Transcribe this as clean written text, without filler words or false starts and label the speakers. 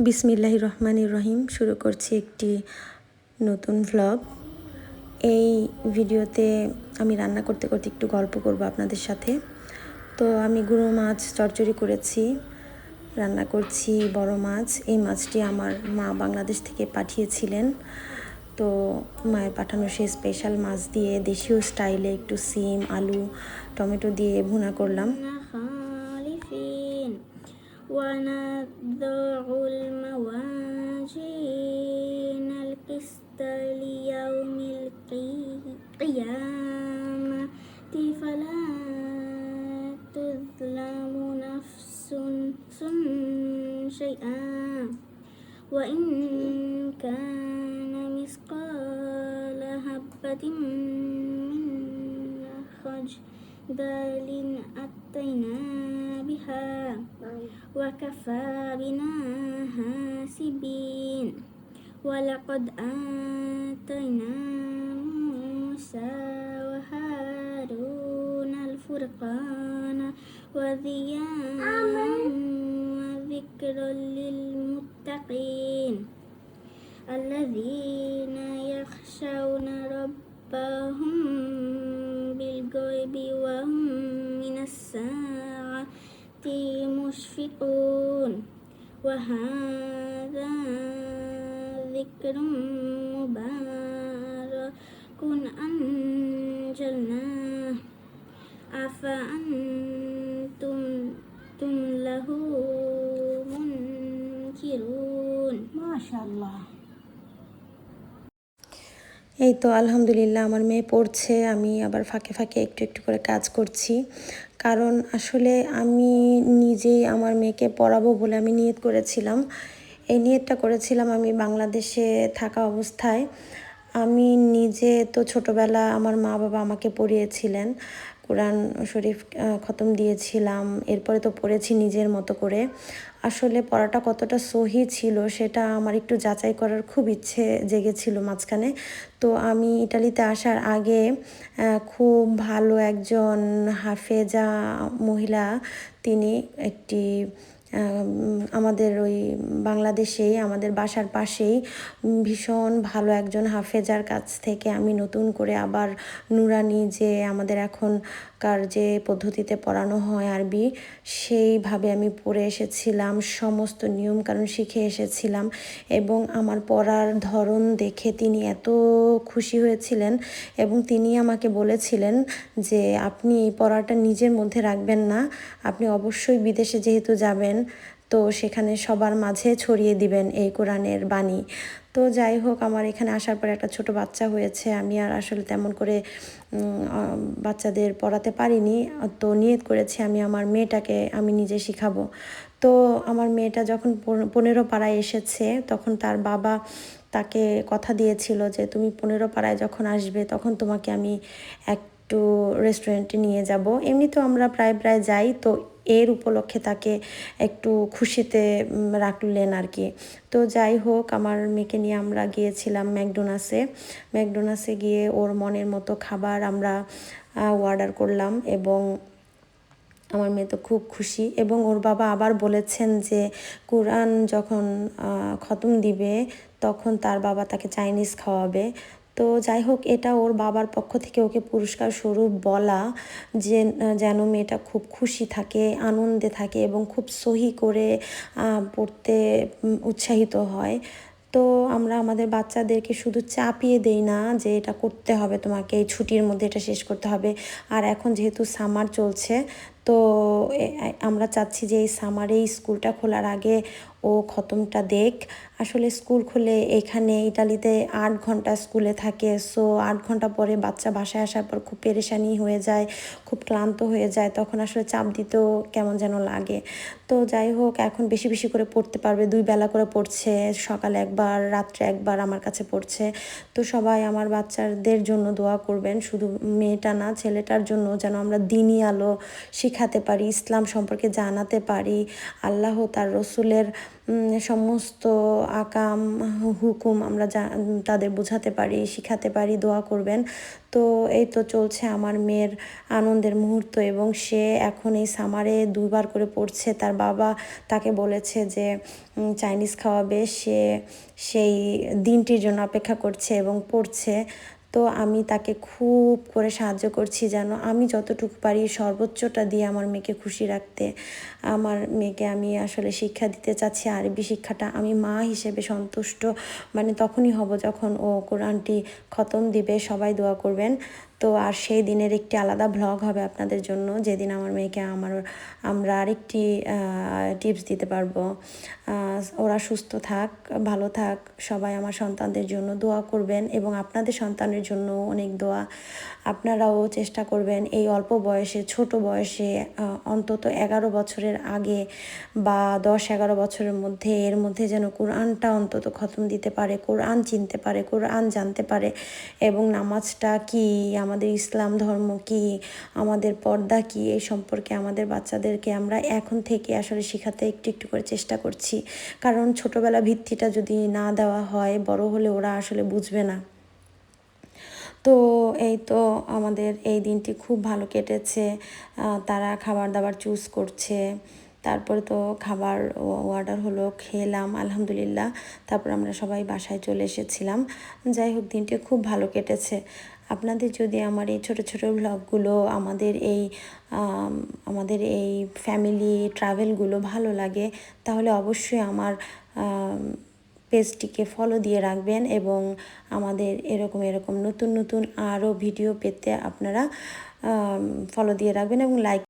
Speaker 1: বিসমিল্লাহির রহমানির রহিম। শুরু করছি একটি নতুন ভ্লগ। এই ভিডিওতে আমি রান্না করতে করতে একটু গল্প করব আপনাদের সাথে। তো আমি গুঁড়ো মাছ চচ্চড়ি করেছি, রান্না করছি বড় মাছ। এই মাছটি আমার মা বাংলাদেশ থেকে পাঠিয়েছিলেন। তো মায়ের পাঠানো সেই স্পেশাল মাছ দিয়ে দেশীয় স্টাইলে একটু সিম, আলু, টমেটো দিয়ে ভুনা করলাম।
Speaker 2: ونضع الموازين القسط ليوم القيامة فلا تظلم نفس شيئا وإن كان مثقال حبة من خردل أتينا بها وكفى بنا حاسبين ولقد آتينا موسى وهارون الفرقان وضياء وذكرا للمتقين الذين يخشون ربهم بالغيب وهم من الساعة مشفقون وهذا ذكر مبارك أنزلناه أفأنتم له منكرون ما شاء الله।
Speaker 1: এই তো আলহামদুলিল্লাহ আমার মেয়ে পড়ছে, আমি আবার ফাঁকে ফাঁকে একটু একটু করে কাজ করছি। কারণ আসলে আমি নিজেই আমার মেয়েকে পড়াবো বলে আমি নিয়ত করেছিলাম। এই নিয়তটা করেছিলাম আমি বাংলাদেশে থাকা অবস্থায়। আমি নিজে তো ছোটোবেলা আমার মা বাবা আমাকে পড়িয়েছিলেন, কোরআন শরীফ খতম দিয়েছিলাম, এরপরে তো পড়েছি নিজের মতো করে। আসলে পড়াটা কতটা সহি ছিল সেটা আমার একটু যাচাই করার খুব ইচ্ছে জেগেছিল মাঝখানে। তো আমি ইটালিতে আসার আগে খুব ভালো একজন হাফেজা মহিলা, তিনি একটি আমাদের ওই বাংলাদেশেই আমাদের বাসার পাশেই ভীষণ ভালো একজন হাফেজার কাছ থেকে আমি নতুন করে আবার নুরানি যে আমাদের এখনকার যে পদ্ধতিতে পড়ানো হয় আরবি, সেইভাবে আমি পড়ে এসেছিলাম, সমস্ত নিয়মকানুন শিখে এসেছিলাম। এবং আমার পড়ার ধরন দেখে তিনি এত খুশি হয়েছিলেন এবং তিনি আমাকে বলেছিলেন যে আপনি এই পড়াটা নিজের মধ্যে রাখবেন না, আপনি অবশ্যই বিদেশে যেহেতু যাবেন তো সেখানে সবার মাঝে ছড়িয়ে দিবেন এই কোরআনের বাণী। তো যাই হোক, আমার এখানে আসার পরে একটা ছোট বাচ্চা হয়েছে, আমি আর আসলে তেমন করে বাচ্চাদের পড়াতে পারিনি। তো নিয়ত করেছি আমি আমার মেয়েটাকে আমি নিজে শিখাবো। তো আমার মেয়েটা যখন 15 পাড়ায় এসেছে তখন তার বাবা তাকে কথা দিয়েছিল যে তুমি 15 পাড়ায় যখন আসবে তখন তোমাকে আমি একটু রেস্টুরেন্টে নিয়ে যাব। এমনি তো আমরা প্রায় প্রায় যাই, তো এর উপলক্ষে তাকে একটু খুশিতে রাখলেন আর কি। তো যাই হোক, আমার মেয়েকে নিয়ে আমরা গিয়েছিলাম ম্যাকডোনাসে গিয়ে ওর মনের মতো খাবার আমরা অর্ডার করলাম এবং আমার মেয়ে তো খুব খুশি। এবং ওর বাবা আবার বলেছেন যে কোরআন যখন খতম দিবে তখন তার বাবা তাকে চাইনিজ খাওয়াবে। তো যাই হোক, এটা ওর বাবার পক্ষ থেকে ওকে পুরস্কার স্বরূপ বলা, যে যেন মেয়েটা খুব খুশি থাকে, আনন্দে থাকে এবং খুব সহি করে পড়তে উৎসাহিত হয়। তো আমরা আমাদের বাচ্চাদেরকে শুধু চাপিয়ে দেই না যে এটা করতে হবে, তোমাকে এই ছুটির মধ্যে এটা শেষ করতে হবে। আর এখন যেহেতু সামার চলছে, তো আমরা চাচ্ছি যে এই সামারেই স্কুলটা খোলার আগে ও খতমটা দেখ। আসলে স্কুল খুলে এখানে ইটালিতে 8 ঘন্টা স্কুলে থাকে, সো 8 ঘন্টা পরে বাচ্চা বাসায় আসার পর খুব পেরেশানি হয়ে যায়, খুব ক্লান্ত হয়ে যায়, তখন আসলে চাপ দিতেও কেমন যেন লাগে। তো যাই হোক, এখন বেশি বেশি করে পড়তে পারবে, 2 বেলা করে পড়ছে, সকালে একবার রাত্রে একবার আমার কাছে পড়ছে। তো সবাই আমার বাচ্চাদের জন্য দোয়া করবেন, শুধু মেয়েটা না ছেলেটার জন্য, যেন আমরা দিনই আলো শিক্ষা শিখাতে পারি, ইসলাম সম্পর্কে জানাতে পারি, আল্লাহ তার রসুলের সমস্ত আকাম হুকুম আমরা তাদের বোঝাতে পারি, শিখাতে পারি। দোয়া করবেন। তো এই তো চলছে আমার মেয়ের আনন্দের মুহূর্ত, এবং সে এখন এই সামারে 2বার করে পড়ছে। তার বাবা তাকে বলেছে যে চাইনিজ খাওয়াবে, সে সেই দিনটির জন্য অপেক্ষা করছে এবং পড়ছে। তো আমি তাকে খুব করে সাহায্য করছি যেন আমি যতটুকু পারি সর্বোচ্চটা দিয়ে আমার মেয়েকে খুশি রাখতে। আমার মেয়েকে আমি আসলে শিক্ষা দিতে চাচ্ছি, আরবি শিক্ষাটা। আমি মা হিসেবে সন্তুষ্ট তখনই হব যখন ও কোরআনটি খতম দিবে। সবাই দোয়া করবেন। তো আর সেই দিনের একটি আলাদা ভ্লগ হবে আপনাদের জন্য, যেদিন আমার মেয়েকে আমরা আরেকটি টিপস দিতে পারবো। ওরা সুস্থ থাক, ভালো থাক। সবাই আমার সন্তানদের জন্য দোয়া করবেন, এবং আপনাদের সন্তানের জন্য অনেক দোয়া। আপনারাও চেষ্টা করবেন এই অল্প বয়সে, ছোট বয়সে, অন্তত 11 বছরের আগে বা 10-11 বছরের মধ্যে, এর মধ্যে যেন কোরআনটা অন্তত খতম দিতে পারে, কোরআন চিনতে পারে, কোরআন জানতে পারে, এবং নামাজটা কি, আমাদের ইসলাম ধর্ম কি, আমাদের পর্দা কি, এই সম্পর্কে আমাদের বাচ্চাদেরকে আমরা এখন থেকে আসলে শেখাতে একটু একটু করে চেষ্টা করছি। কারণ ছোটবেলা ভিত্তিটা যদি না দেওয়া হয়, বড় হলে ওরা আসলে বুঝবে না। তো এই তো আমাদের এই দিনটি খুব ভালো কেটেছে। তারা খাবার দাবার চুজ করছে, তারপরে তো খাবার অর্ডার হলো, খেলাম আলহামদুলিল্লাহ। তারপর আমরা সবাই বাসায় চলে এসেছিলাম। যাই হোক, দিনটি খুব ভালো কেটেছে। আপনাদের যদি আমার এই ছোট ছোট ভ্লগগুলো, আমাদের এই ফ্যামিলি ট্রাভেলগুলো ভালো লাগে, তাহলে অবশ্যই আমার পেজটিকে ফলো দিয়ে রাখবেন, এবং আমাদের এরকম নতুন নতুন আরও ভিডিও পেতে আপনারা ফলো দিয়ে রাখবেন এবং লাইক